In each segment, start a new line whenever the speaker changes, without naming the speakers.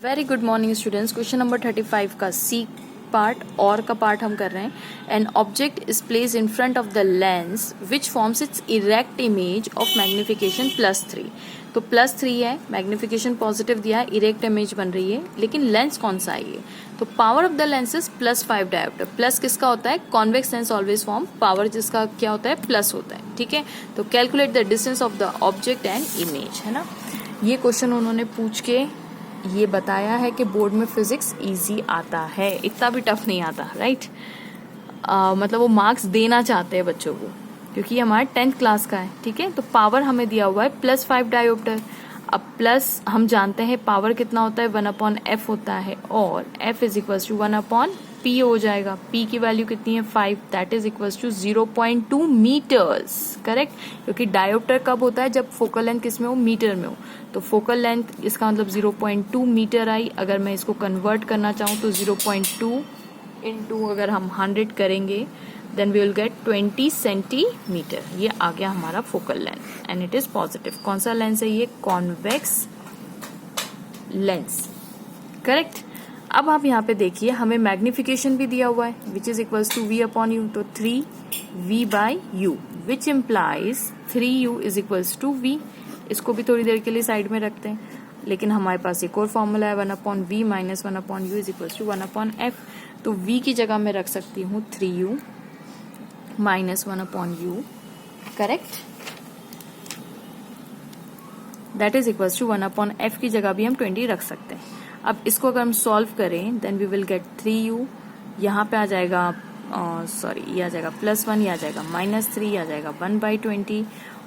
Very good morning students. Question number 35 का C part और का पार्ट हम कर रहे हैं। An object is place in front of the lens which forms it's erect image of magnification +3। तो +3 है, मैग्निफिकेशन पॉजिटिव दिया है, इरेक्ट इमेज बन रही है, लेकिन लेंस कौन सा है ये? तो power of the lens is +5 dioptre. Plus किसका होता है? Convex lens always form power जिसका क्या होता है? प्लस होता है। ठीक है, तो calculate the distance of the object and image, है ना। ये क्वेश्चन उन्होंने पूछ के ये बताया है कि बोर्ड में फिजिक्स इजी आता है, इतना भी टफ नहीं आता, राइट। मतलब वो मार्क्स देना चाहते हैं बच्चों को, क्योंकि ये हमारा 10th क्लास का है। ठीक है, तो पावर हमें दिया हुआ है +5 डायोप्टर। अब प्लस हम जानते हैं पावर कितना होता है? 1/f होता है, और f is equal to 1/p हो जाएगा। p की वैल्यू कितनी है? 5, that is equal to 0.2 metres, correct. क्योंकि डायोप्टर कब होता है? जब फोकल लेंथ किस में हो? मीटर में हो। तो फोकल लेंथ इसका मतलब 0.2 मीटर आई। अगर मैं इसको कन्वर्ट करना चाहूँ तो 0.2 इंटू अगर हम 100 करेंगे then we will get 20 centimetre. ये आ गया हमारा focal length and it is positive. कौन सा लेंस है ये? Convex lens, correct. अब आप यहाँ पे देखिए, हमें मैग्निफिकेशन भी दिया हुआ है which is equals to v/u। तो 3v/u which implies 3u is equals to v। इसको भी थोड़ी देर के लिए साइड में रखते हैं, लेकिन हमारे पास एक और फॉर्मूला है 1/v minus 1/u is equals to 1/f। तो v की जगह मैं रख सकती हूँ 3u minus 1/u, correct. That is equals to 1/f की जगह भी हम 20 रख सकते हैं। अब इसको अगर हम सॉल्व करें then we will gate 3u। यहाँ पे आ जाएगा ये आ जाएगा +1, ये आ जाएगा -3, ये आ जाएगा 1/20,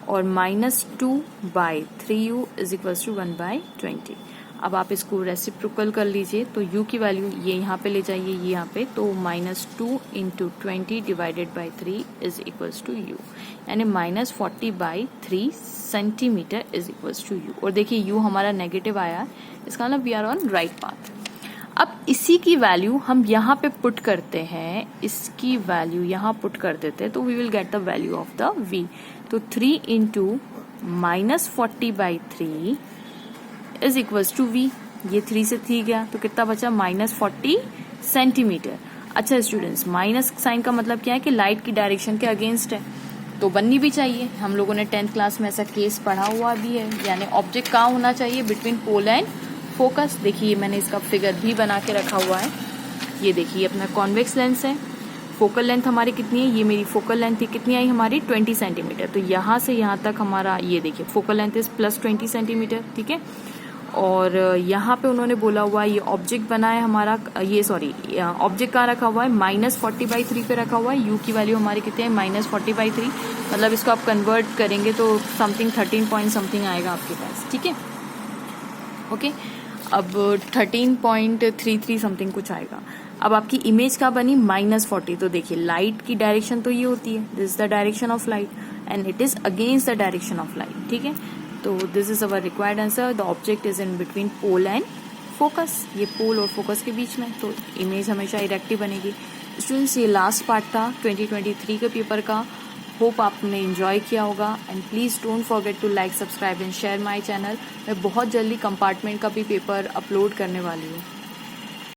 और -2/3u इज इक्वल्स टू 1/20। अब आप इसको रेसिप्रोकल कर लीजिए, तो u की वैल्यू ये यहाँ पे ले जाइए, ये यहाँ पे, तो -2 × 20 divided by 3 is equals to u, यानी -40/3 centimetre is equals to u। और देखिए u हमारा नेगेटिव आया, इसका मतलब we are on right path. अब इसी की वैल्यू हम यहाँ पे पुट करते हैं, इसकी वैल्यू यहाँ पुट कर देते हैं, तो we will get the value of the v। तो 3 × -40/3 इज इक्वल्स टू v। ये 3 से 3 गया तो कितना बचा? -40 सेंटीमीटर। अच्छा स्टूडेंट्स, माइनस साइन का मतलब क्या है? कि लाइट की डायरेक्शन के अगेंस्ट है, तो बननी भी चाहिए। हम लोगों ने 10th क्लास में ऐसा केस पढ़ा हुआ भी है, यानी ऑब्जेक्ट कहाँ होना चाहिए? Between pole and focus. देखिए मैंने इसका फिगर भी बना के रखा हुआ है। ये देखिए अपना कॉन्वेक्स लेंस है, फोकल लेंथ हमारी कितनी है? ये मेरी फोकल लेंथ थी, कितनी आई हमारी? 20 सेंटीमीटर। तो यहाँ से यहाँ तक हमारा ये देखिए फोकल लेंथ इज +20 सेंटीमीटर, ठीक है। और यहाँ पे उन्होंने बोला हुआ ये ऑब्जेक्ट बना है हमारा, ये सॉरी ऑब्जेक्ट कहाँ रखा हुआ है? -40/3 पे रखा हुआ है। u की वैल्यू हमारी कितनी है? -40/3। मतलब इसको आप कन्वर्ट करेंगे तो समथिंग 13 पॉइंट समथिंग आएगा आपके पास, ठीक है, ओके। अब 13.33 समथिंग कुछ आएगा। अब आपकी इमेज क्या बनी? -40। तो देखिए लाइट की डायरेक्शन तो ये होती है, this is the direction of light and it is against the direction of light, ठीक है। तो this is our required answer. The object is in between pole and focus. ये पोल और फोकस के बीच में, तो इमेज हमेशा इरेक्टिव बनेगी। स्टूडेंट्स, ये लास्ट पार्ट था 2023 के पेपर का। होप आपने एंजॉय किया होगा and please don't forget to like, subscribe and share my channel. मैं बहुत जल्दी कंपार्टमेंट का भी पेपर अपलोड करने वाली हूँ।